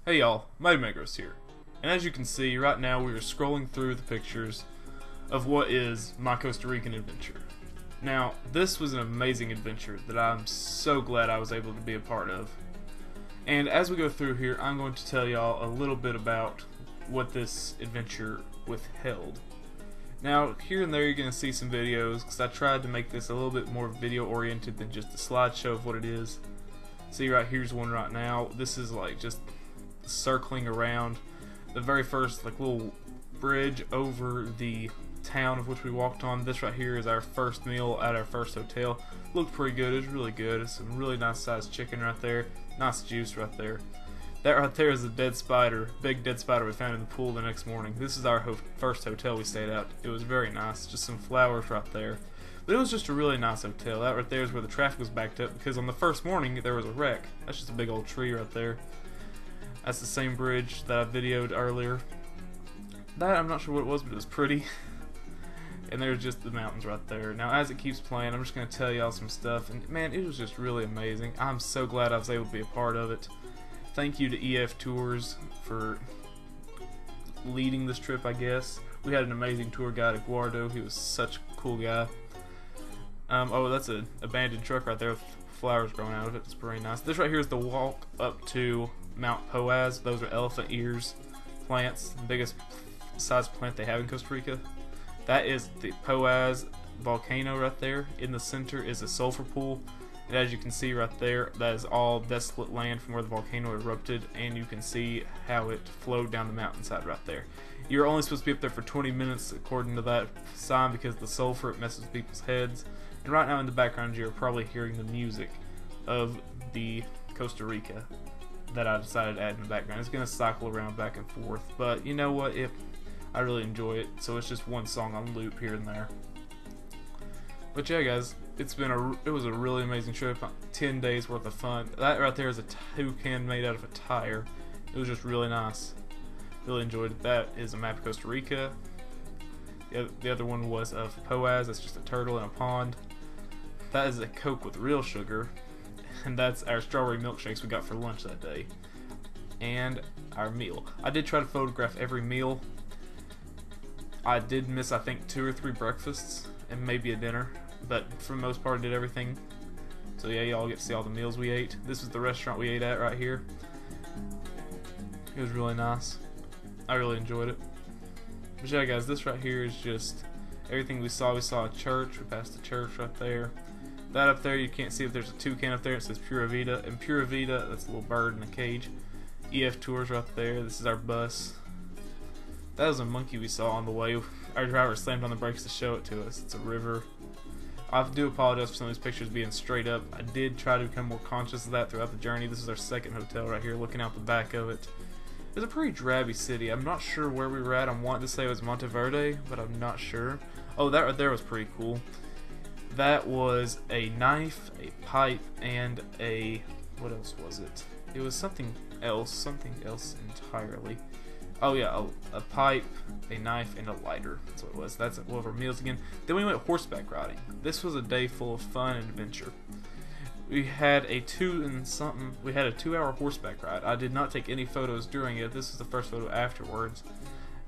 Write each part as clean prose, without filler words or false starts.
Hey y'all, Mighty Metagross here, and as you can see right now we are scrolling through the pictures of what is my Costa Rican adventure. Now this was an amazing adventure that I'm so glad I was able to be a part of, and as we go through here I'm going to tell y'all a little bit about what this adventure withheld. Now here and there you're going to see some videos because I tried to make this a little bit more video oriented than just a slideshow of what it is. See right here's one right now. This is like just circling around the very first little bridge over the town of which we walked on. This right here is our first meal at our first hotel. Looked pretty good. It was really good. It's some really nice sized chicken right there. Nice juice right there. That right there is a dead spider, big dead spider we found in the pool the next morning. This is our first hotel we stayed at. It was very nice. Just some flowers right there. But it was just a really nice hotel. That right there is where the traffic was backed up because on the first morning there was a wreck. That's just a big old tree right there. That's the same bridge that I videoed earlier. That, I'm not sure what it was, but it was pretty. And there's just the mountains right there. Now as it keeps playing, I'm just going to tell y'all some stuff. And man, it was just really amazing. I'm so glad I was able to be a part of it. Thank you to EF Tours for leading this trip, I guess. We had an amazing tour guide, Eduardo. He was such a cool guy. Oh, that's an abandoned truck right there with flowers growing out of it. It's pretty nice. This right here is the walk up to Mount Poaz. Those are elephant ears plants, the biggest size plant they have in Costa Rica. That is the Poaz volcano right there. In the center is a sulfur pool, and as you can see right there, that is all desolate land from where the volcano erupted, and you can see how it flowed down the mountainside right there. You're only supposed to be up there for 20 minutes according to that sign because the sulfur, it messes with people's heads. And right now in the background you're probably hearing the music of the Costa Rica that I decided to add in the background. It's going to cycle around back and forth, but you know what, I really enjoy it, so it's just one song on loop here and there. But yeah guys, it was a really amazing trip. 10 days worth of fun. That right there is a toucan made out of a tire. It was just really nice. Really enjoyed it. That is a map of Costa Rica. The other one was of Poaz. That's just a turtle in a pond. That is a Coke with real sugar. And that's our strawberry milkshakes we got for lunch that day. And our meal. I did try to photograph every meal. I did miss, I think, 2 or 3 breakfasts and maybe a dinner. But for the most part I did everything. So yeah, y'all get to see all the meals we ate. This is the restaurant we ate at right here. It was really nice. I really enjoyed it. But yeah guys, this right here is just everything we saw. We saw a church. We passed the church right there. That up there, you can't see if there's a toucan up there. It says Pura Vida. And Pura Vida, that's a little bird in a cage. EF Tours right there. This is our bus. That was a monkey we saw on the way. Our driver slammed on the brakes to show it to us. It's a river. I do apologize for some of these pictures being straight up. I did try to become more conscious of that throughout the journey. This is our second hotel right here, looking out the back of it. It's a pretty drabby city. I'm not sure where we were at. I'm wanting to say it was Monteverde, but I'm not sure. Oh, that right there was pretty cool. That was a knife, a pipe, and a... what else was it? It was something else entirely. Oh yeah, a pipe, a knife, and a lighter. That's what it was. That's one of our meals again. Then we went horseback riding. This was a day full of fun and adventure. We had a 2-hour horseback ride. I did not take any photos during it. This is the first photo afterwards,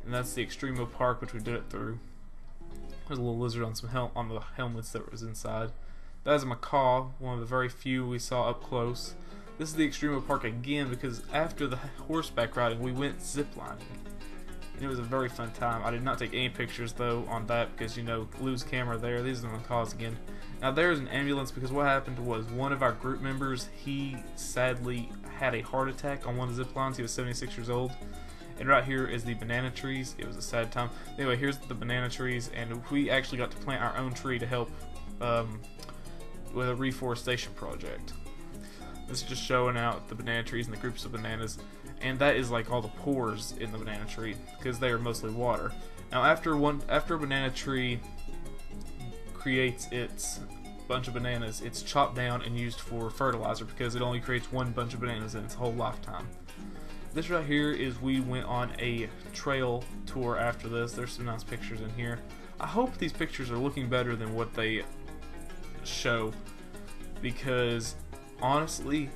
and that's the Extremo Park, which we did it through. There's a little lizard on on the helmets that was inside. That is a macaw, one of the very few we saw up close. This is the Extremo Park again because after the horseback riding we went ziplining, and it was a very fun time. I did not take any pictures though on that because, you know, lose camera there. These are the macaws again. Now there's an ambulance because what happened was one of our group members, he sadly had a heart attack on one of the zip lines. He was 76 years old. And right here is the banana trees. It was a sad time. Anyway, here's the banana trees, and we actually got to plant our own tree to help with a reforestation project. This is just showing out the banana trees and the groups of bananas, and that is like all the pores in the banana tree because they are mostly water. Now after a banana tree creates its bunch of bananas, it's chopped down and used for fertilizer because it only creates one bunch of bananas in its whole lifetime. This right here is we went on a trail tour after this. There's some nice pictures in here. I hope these pictures are looking better than what they show because honestly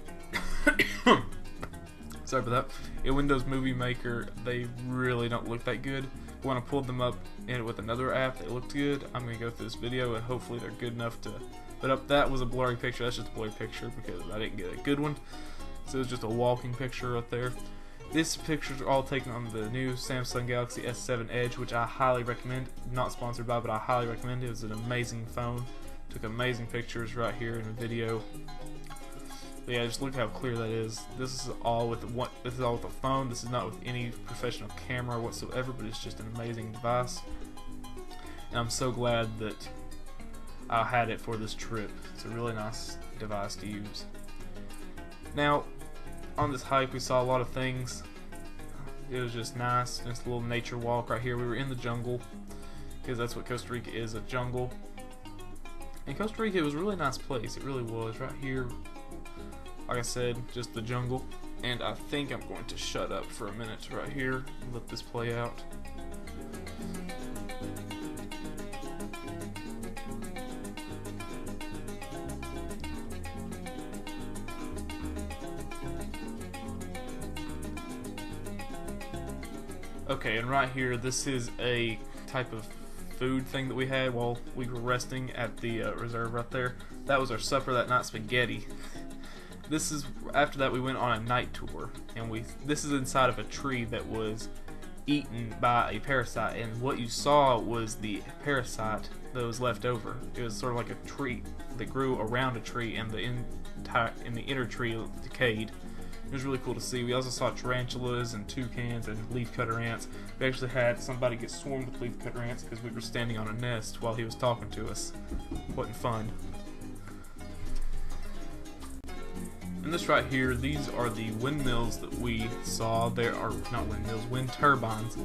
Sorry about that. In Windows Movie Maker, they really don't look that good. When I pulled them up and with another app that looked good, I'm going to go through this video and hopefully they're good enough to put up. That was a blurry picture. That's just a blurry picture because I didn't get a good one. So it was just a walking picture right there. These pictures are all taken on the new Samsung Galaxy S7 Edge, which I highly recommend. Not sponsored by, but I highly recommend it. It was an amazing phone. Took amazing pictures right here in the video. But yeah, just look how clear that is. This is all with a phone. This is not with any professional camera whatsoever, but it's just an amazing device. And I'm so glad that I had it for this trip. It's a really nice device to use. Now, on this hike we saw a lot of things. It was just nice. Just a little nature walk right here. We were in the jungle because that's what Costa Rica is, a jungle. And Costa Rica was a really nice place. It really was. Right here, like I said, just the jungle. And I think I'm going to shut up for a minute right here and let this play out. Okay, and right here, this is a type of food thing that we had while we were resting at the reserve right there. That was our supper that night, spaghetti. This is after that we went on a night tour, and this is inside of a tree that was eaten by a parasite, and what you saw was the parasite that was left over. It was sort of like a tree that grew around a tree, and the inner tree decayed. It was really cool to see. We also saw tarantulas and toucans and leafcutter ants. We actually had somebody get swarmed with leafcutter ants because we were standing on a nest while he was talking to us. Wasn't fun. And this right here, these are the windmills that we saw. There are not windmills, wind turbines.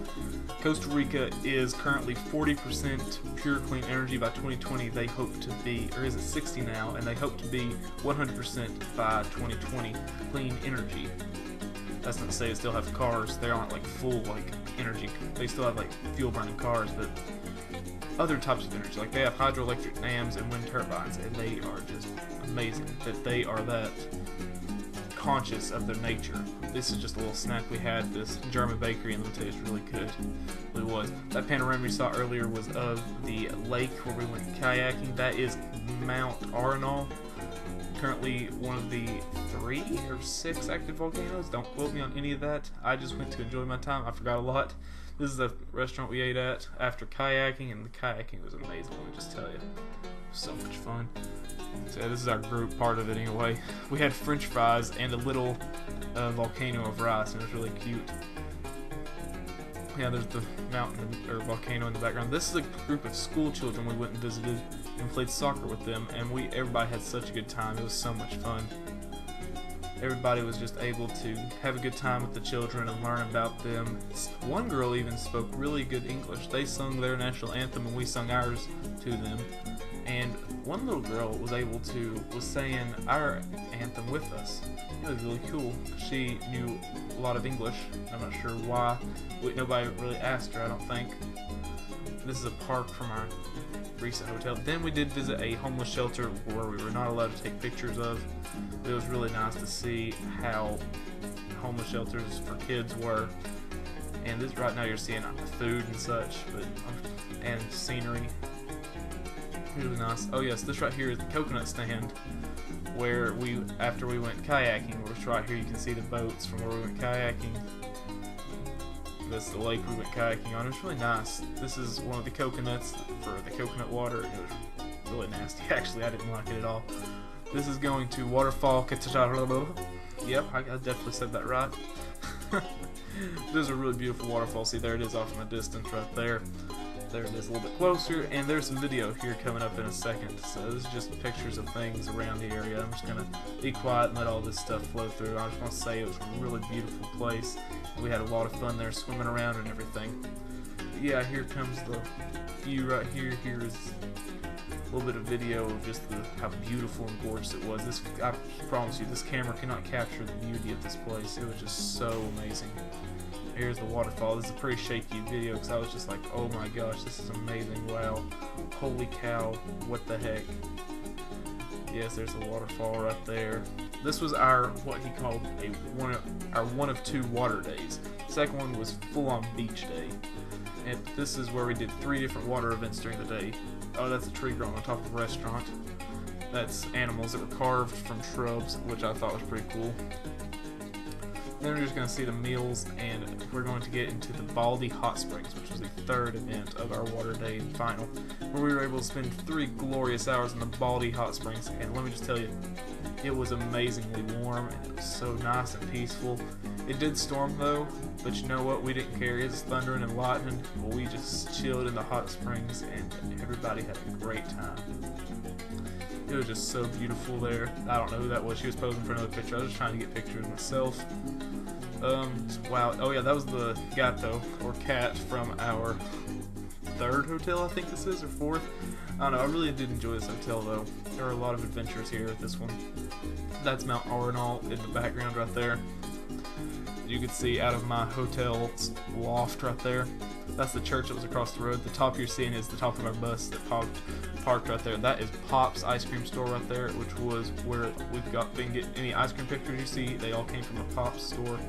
Costa Rica is currently 40% pure clean energy by 2020. They hope to be, or is it 60 now? And they hope to be 100% by 2020 clean energy. That's not to say they still have cars. They aren't like full like energy. They still have like fuel burning cars, but other types of energy. Like they have hydroelectric dams and wind turbines, and they are just amazing that they are that conscious of their nature. This is just a little snack we had, this German bakery, and let me tell you, it's really good. It really was. That panorama we saw earlier was of the lake where we went kayaking. That is Mount Arenal. Currently one of the 3 or 6 active volcanoes. Don't quote me on any of that. I just went to enjoy my time. I forgot a lot. This is the restaurant we ate at after kayaking, and the kayaking was amazing, let me just tell you. So much fun. So yeah, this is our group part of it anyway. We had french fries and a little volcano of rice, and it was really cute. Yeah, there's the mountain or volcano in the background. This is a group of school children we went and visited and played soccer with them, and everybody had such a good time. It was so much fun. Everybody was just able to have a good time with the children and learn about them. One girl even spoke really good English. They sung their national anthem and we sung ours to them. And one little girl was saying our anthem with us. It was really cool. She knew a lot of English. I'm not sure why. Nobody really asked her, I don't think. This is a park from our recent hotel. Then we did visit a homeless shelter where we were not allowed to take pictures of. It was really nice to see how homeless shelters for kids were. And this right now you're seeing food and such, and scenery. Really nice. Oh yes, this right here is the coconut stand where after we went kayaking. Which right here you can see the boats from where we went kayaking. That's the lake we went kayaking on. It's really nice. This is one of the coconuts for the coconut water. It was really nasty actually. I didn't like it at all. This is going to waterfall. Yep, I definitely said that right. There's a really beautiful waterfall. See, there it is off in the distance right there. There it is a little bit closer, and there's some video here coming up in a second. So this is just pictures of things around the area. I'm just going to be quiet and let all this stuff flow through. I just want to say it was a really beautiful place. We had a lot of fun there swimming around and everything. But yeah, here comes the view right here. Here is a little bit of video of just how beautiful and gorgeous it was. I promise you, this camera cannot capture the beauty of this place. It was just so amazing. Here's the waterfall. This is a pretty shaky video because I was just like, oh my gosh, this is amazing. Wow. Holy cow. What the heck. Yes, there's the waterfall right there. This was our what he called our one of two water days. The second one was full-on beach day, and this is where we did 3 different water events during the day. Oh, that's a tree growing on top of a restaurant. That's animals that were carved from shrubs, which I thought was pretty cool. Then we're just going to see the meals, and we're going to get into the Baldy Hot Springs, which was the 3rd event of our water day final, where we were able to spend 3 glorious hours in the Baldy Hot Springs. And let me just tell you, it was amazingly warm, and it was so nice and peaceful. It did storm though, but you know what? We didn't care. It was thundering and lightning, but we just chilled in the hot springs, and everybody had a great time. It was just so beautiful there. I don't know who that was. She was posing for another picture. I was just trying to get pictures myself. Wow. Oh yeah, that was the gato, or cat, from our 3rd hotel, I think this is, or 4th. I don't know. I really did enjoy this hotel though. There are a lot of adventures here at this one. That's Mount Arenal in the background right there. You can see out of my hotel loft right there. That's the church that was across the road. The top you're seeing is the top of our bus that parked right there. That is Pop's ice cream store right there, which was where we've been getting any ice cream pictures you see. They all came from a Pop's store.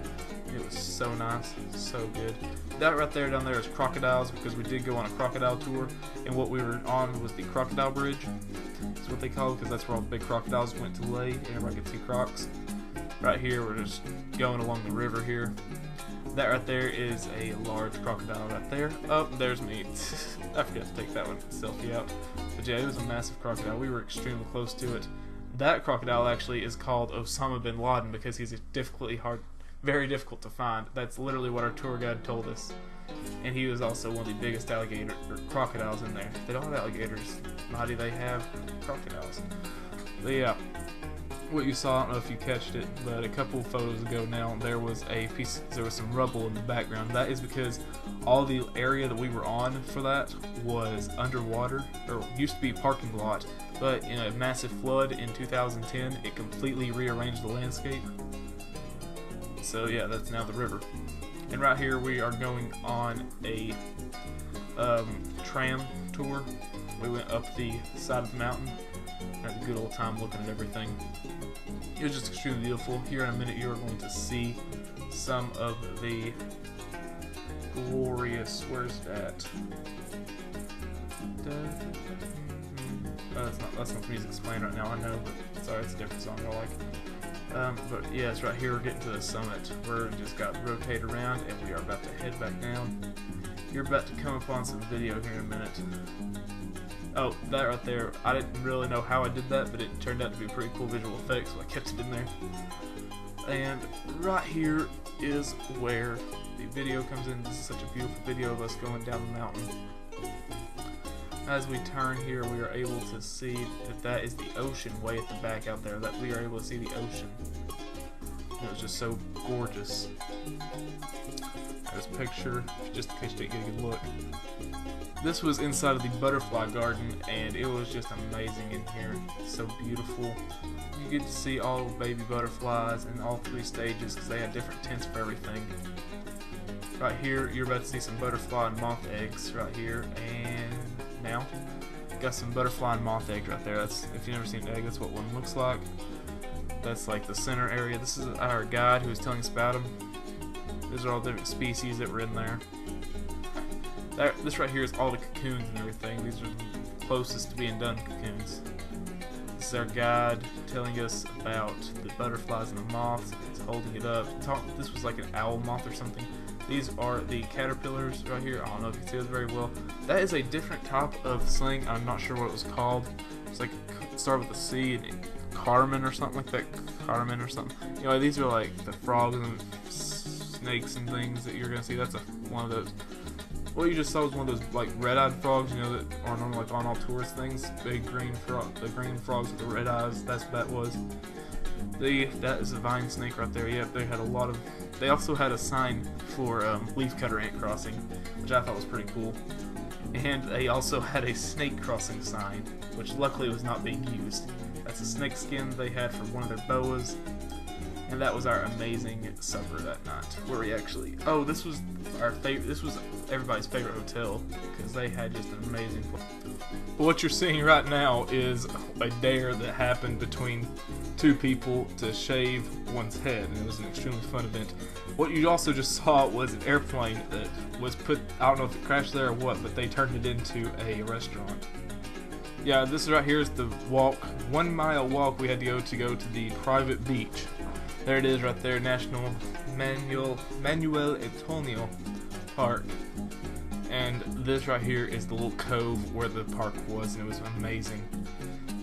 It was so nice, so good. That right there down there is crocodiles, because we did go on a crocodile tour, and what we were on was the crocodile bridge. That's what they call it, because that's where all the big crocodiles went to lay, and everybody could see crocs. Right here, we're just going along the river here. That right there is a large crocodile right there. Oh, there's me. I forgot to take that one selfie out. But yeah, it was a massive crocodile. We were extremely close to it. That crocodile actually is called Osama bin Laden because he's very difficult to find. That's literally what our tour guide told us. And he was also one of the biggest crocodiles in there. They don't have alligators. Mighty, they have crocodiles. But yeah. What you saw, I don't know if you catched it, but a couple of photos ago now, there was some rubble in the background. That is because all the area that we were on for that was underwater, or used to be a parking lot, but in a massive flood in 2010, it completely rearranged the landscape. So yeah, that's now the river. And right here we are going on a tram tour. We went up the side of the mountain. Had a good old time looking at everything. It was just extremely beautiful. Here in a minute you are going to see some of the glorious, where's that? That's not the music's playing right now, I know, but sorry, it's a different song I like. But yeah, it's right here, we're getting to the summit. We're just got to rotate around and we are about to head back down. You're about to come upon some video here in a minute. Oh, that right there, I didn't really know how I did that, but it turned out to be a pretty cool visual effect, so I kept it in there. And right here is where the video comes in. This is such a beautiful video of us going down the mountain. As we turn here, we are able to see that is the ocean way at the back out there, that we are able to see the ocean. It was just so gorgeous. There's a picture, just in case you didn't get a good look. This was inside of the butterfly garden, and it was just amazing in here. So beautiful. You get to see all the baby butterflies in all 3 stages because they had different tints for everything. Right here, you're about to see some butterfly and moth eggs right here, and now got some butterfly and moth eggs right there. That's, if you've never seen an egg, that's what one looks like. That's like the center area. This is our guide who was telling us about them. These are all different species that were in there. This right here is all the cocoons and everything. These are the closest to being done cocoons. This is our guide telling us about the butterflies and the moths. It's holding it up. This was like an owl moth or something. These are the caterpillars right here. I don't know if you can see those very well. That is a different type of sling. I'm not sure what it was called. It's like, start with a C and Carmen or something like that. Carmen or something. Anyway, these are like the frogs and snakes and things that you're going to see. That's one of those. What you just saw was one of those like red-eyed frogs, you know, that are normally like on all tourist things. Big green frog, the green frogs with the red eyes. That's what that was. That is a vine snake right there. Yeah, they had a lot of. They also had a sign for leafcutter ant crossing, which I thought was pretty cool. And they also had a snake crossing sign, which luckily was not being used. That's a snake skin they had for one of their boas. And that was our amazing supper that night, where we actually, oh, this was our favorite, this was everybody's favorite hotel, because they had just an amazing place. But what you're seeing right now is a dare that happened between two people to shave one's head, and it was an extremely fun event. What you also just saw was an airplane that was put, I don't know if it crashed there or what, but they turned it into a restaurant. Yeah, this right here is the walk, 1 mile walk we had to go to the private beach. There it is right there, National Manuel Antonio Park. And this right here is the little cove where the park was, and it was amazing.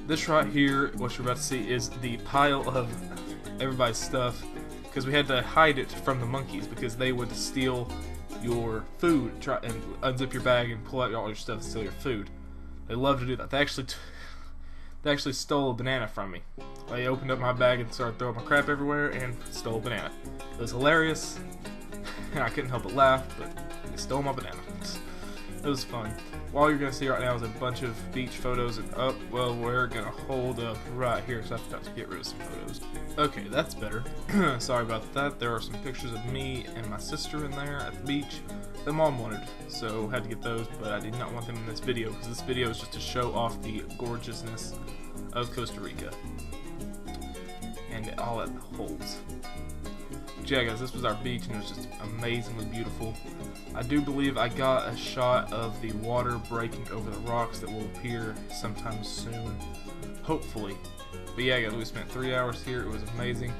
This right here, what you're about to see, is the pile of everybody's stuff, because we had to hide it from the monkeys because they would steal your food, try and unzip your bag and pull out all your stuff and steal your food. They love to do that. They actually stole a banana from me. They opened up my bag and started throwing my crap everywhere and stole a banana. It was hilarious, and I couldn't help but laugh, but they stole my banana. It was fun. All you're going to see right now is a bunch of beach photos, and well, we're going to hold up right here, so I forgot to get rid of some photos. Okay, that's better. Sorry about that. There are some pictures of me and my sister in there at the beach that Mom wanted, so had to get those, but I did not want them in this video, because this video is just to show off the gorgeousness of Costa Rica and all it holds. Yeah, guys, this was our beach, and it was just amazingly beautiful. I do believe I got a shot of the water breaking over the rocks that will appear sometime soon, hopefully. But yeah, guys, we spent 3 hours here. It was amazing.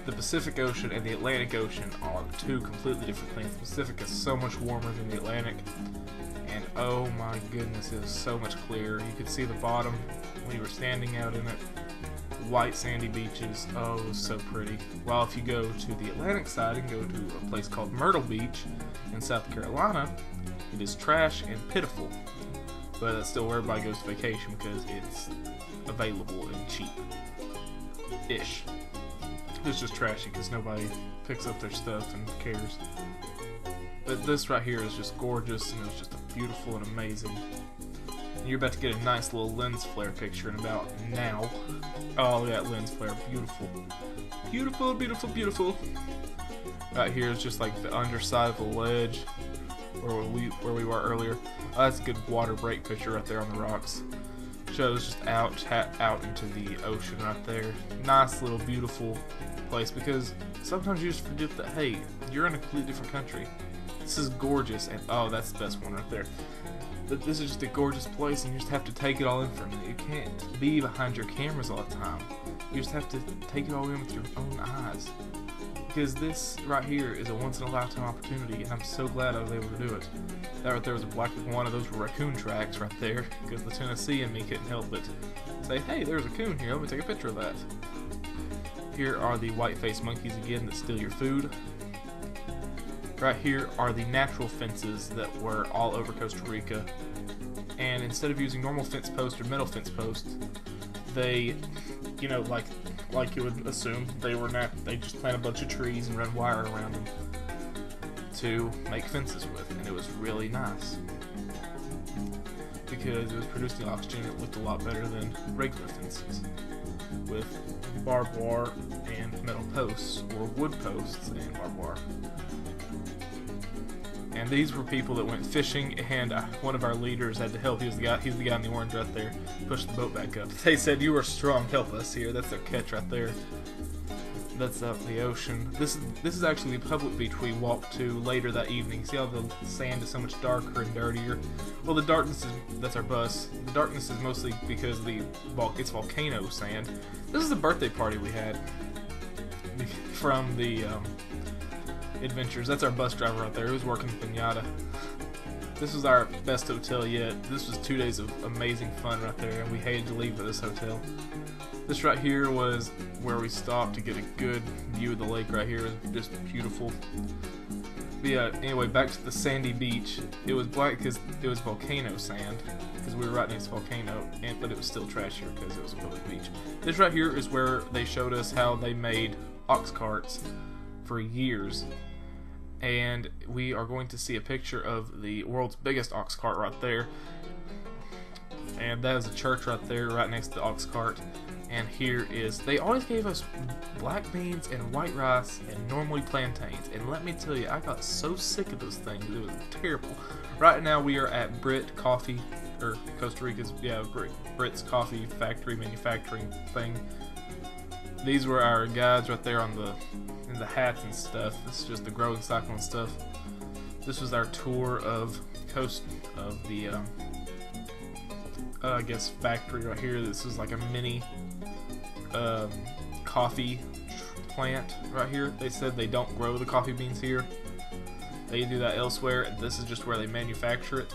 The Pacific Ocean and the Atlantic Ocean are two completely different things. The Pacific is so much warmer than the Atlantic, and oh my goodness, it was so much clearer. You could see the bottom when you were standing out in it. White sandy beaches, oh, it was so pretty. While if you go to the Atlantic side and go to a place called Myrtle Beach in South Carolina, it is trash and pitiful. But that's still where everybody goes to vacation because it's available and cheap-ish. It's just trashy because nobody picks up their stuff and cares. But this right here is just gorgeous, and it was just beautiful and amazing. You're about to get a nice little lens flare picture in about now. Oh, that lens flare, beautiful. Beautiful, beautiful, beautiful. Right here is just like the underside of the ledge where we were earlier. Oh, that's a good water break picture right there on the rocks. Shows just out into the ocean right there. Nice little beautiful place, because sometimes you just forget that, hey, you're in a completely different country. This is gorgeous, and oh, that's the best one right there. But this is just a gorgeous place, and you just have to take it all in for a minute. You can't be behind your cameras all the time. You just have to take it all in with your own eyes. Because this right here is a once-in-a-lifetime opportunity, and I'm so glad I was able to do it. That right there was a black iguana. Those were raccoon tracks right there, because the Tennessee in me couldn't help but say, hey, there's a coon here. Let me take a picture of that. Here are the white-faced monkeys again that steal your food. Right here are the natural fences that were all over Costa Rica, and instead of using normal fence posts or metal fence posts, they, you know, like you would assume, they just plant a bunch of trees and run wire around them to make fences with, and it was really nice because it was producing oxygen. It looked a lot better than regular fences with barbed wire and metal posts, or wood posts and barbed wire. And these were people that went fishing, and one of our leaders had to help. He's the guy in the orange right there. Pushed the boat back up. They said, "You are strong. Help us here." That's their catch right there. That's up the ocean. This is actually the public beach we walked to later that evening. See how the sand is so much darker and dirtier? Well, the darkness that's our bus. The darkness is mostly because it's volcano sand. This is a birthday party we had from the Adventures. That's our bus driver right there who's working Pinata. This was our best hotel yet. This was 2 days of amazing fun right there, and we hated to leave for this hotel. This right here was where we stopped to get a good view of the lake right here. It was just beautiful. But yeah, anyway, back to the sandy beach. It was black because it was volcano sand, because we were right next to a volcano, but it was still trashier because it was a public beach. This right here is where they showed us how they made ox carts for years. And we are going to see a picture of the world's biggest ox cart right there. And that is a church right there, right next to the ox cart. And here is, they always gave us black beans and white rice and normally plantains. And let me tell you, I got so sick of those things. It was terrible. Right now we are at Brit Coffee, or Costa Rica's, yeah, Brit's Coffee Factory manufacturing thing. These were our guides right there on in the hats and stuff. This is just the growing cycle and stuff. This was our tour of the I guess factory right here. This is like a mini coffee plant right here. They said they don't grow the coffee beans here. They do that elsewhere, and this is just where they manufacture it.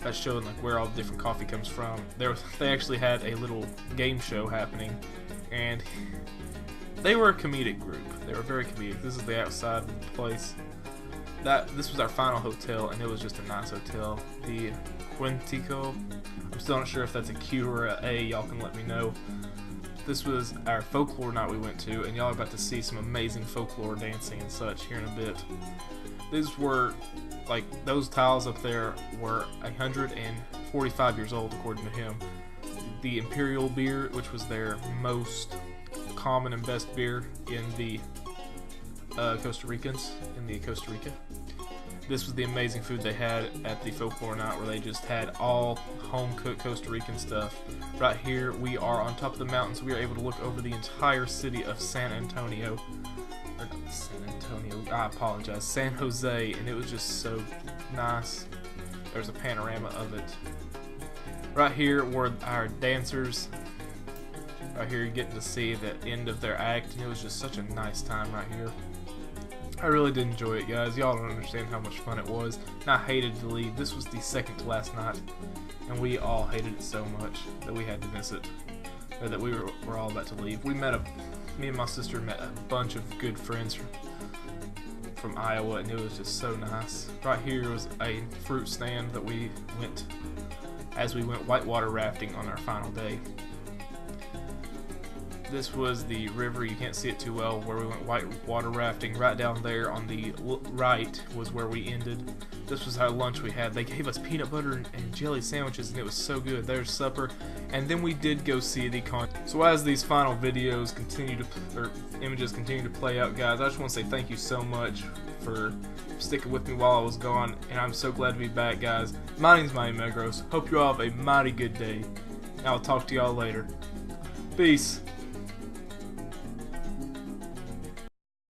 That's showing like where all the different coffee comes from. They actually had a little game show happening, and they were a comedic group. They were very comedic. This is the outside of the place. This was our final hotel, and it was just a nice hotel. The Quintico. I'm still not sure if that's a Q or a A. Y'all can let me know. This was our folklore night we went to, and y'all are about to see some amazing folklore dancing and such here in a bit. These were, like, those tiles up there were 145 years old according to him. The Imperial beer, which was their most common and best beer in the Costa Rica. This was the amazing food they had at the folklore night, where they just had all home-cooked Costa Rican stuff. Right here, we are on top of the mountains. We are able to look over the entire city of San Antonio. Or not San Antonio, I apologize, San Jose, and it was just so nice. There's a panorama of it. Right here were our dancers. Right here, you're getting to see the end of their act, and it was just such a nice time right here. I really did enjoy it, guys. Y'all don't understand how much fun it was. And I hated to leave. This was the second to last night, and we all hated it so much that we had to miss it. Or that we were all about to leave. Me and my sister met a bunch of good friends from Iowa, and it was just so nice. Right here was a fruit stand that we went whitewater rafting on our final day. This was the river, you can't see it too well, where we went whitewater rafting. Right down there on the right was where we ended. This was our lunch we had. They gave us peanut butter and jelly sandwiches, and it was so good. There's supper, and then we did go see the concert. So as these final videos images continue to play out, guys, I just want to say thank you so much for sticking with me while I was gone, and I'm so glad to be back, guys. My name's Mighty Metagross. Hope you all have a mighty good day, and I'll talk to y'all later. Peace.